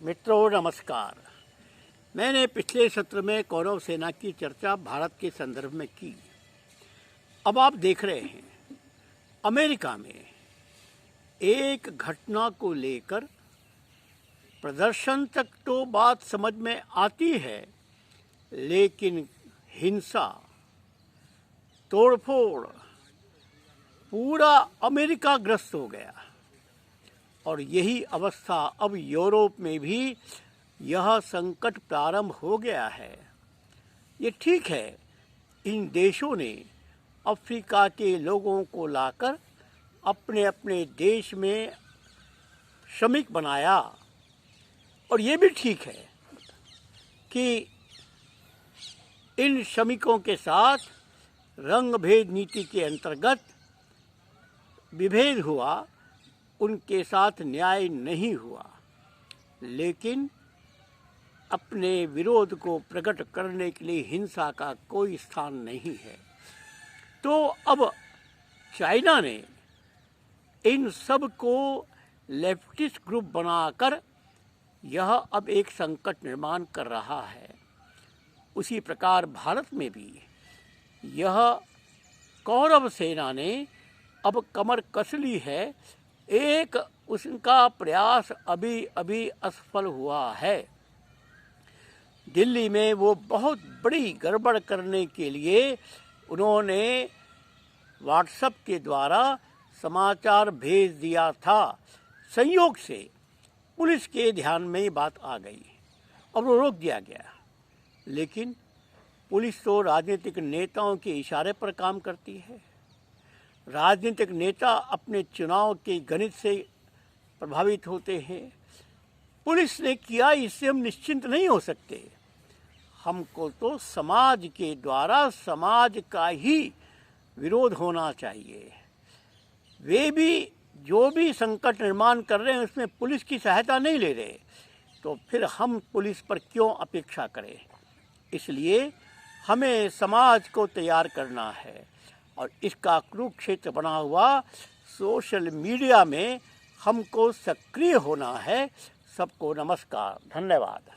मित्रों नमस्कार। मैंने पिछले सत्र में कौरव सेना की चर्चा भारत के संदर्भ में की। अब आप देख रहे हैं अमेरिका में एक घटना को लेकर प्रदर्शन तक तो बात समझ में आती है, लेकिन हिंसा, तोड़फोड़ पूरा अमेरिका ग्रस्त हो गया। और यही अवस्था अब यूरोप में भी यह संकट प्रारंभ हो गया है। ये ठीक है, इन देशों ने अफ्रीका के लोगों को लाकर अपने अपने देश में श्रमिक बनाया, और ये भी ठीक है कि इन श्रमिकों के साथ रंग भेद नीति के अंतर्गत विभेद हुआ, उनके साथ न्याय नहीं हुआ। लेकिन अपने विरोध को प्रकट करने के लिए हिंसा का कोई स्थान नहीं है। तो अब चाइना ने इन सब को लेफ्टिस्ट ग्रुप बनाकर यह अब एक संकट निर्माण कर रहा है। उसी प्रकार भारत में भी यह कौरव सेना ने अब कमर कस ली है। एक उसका प्रयास अभी अभी असफल हुआ है। दिल्ली में वो बहुत बड़ी गड़बड़ करने के लिए उन्होंने व्हाट्सएप के द्वारा समाचार भेज दिया था। संयोग से पुलिस के ध्यान में ये बात आ गई और वो रोक दिया गया। लेकिन पुलिस तो राजनीतिक नेताओं के इशारे पर काम करती है। राजनीतिक नेता अपने चुनाव के गणित से प्रभावित होते हैं। पुलिस ने किया, इससे हम निश्चिंत नहीं हो सकते। हमको तो समाज के द्वारा समाज का ही विरोध होना चाहिए। वे भी जो भी संकट निर्माण कर रहे हैं उसमें पुलिस की सहायता नहीं ले रहे, तो फिर हम पुलिस पर क्यों अपेक्षा करें। इसलिए हमें समाज को तैयार करना है और इसका कुरुक्षेत्र बना हुआ सोशल मीडिया में हमको सक्रिय होना है। सबको नमस्कार, धन्यवाद।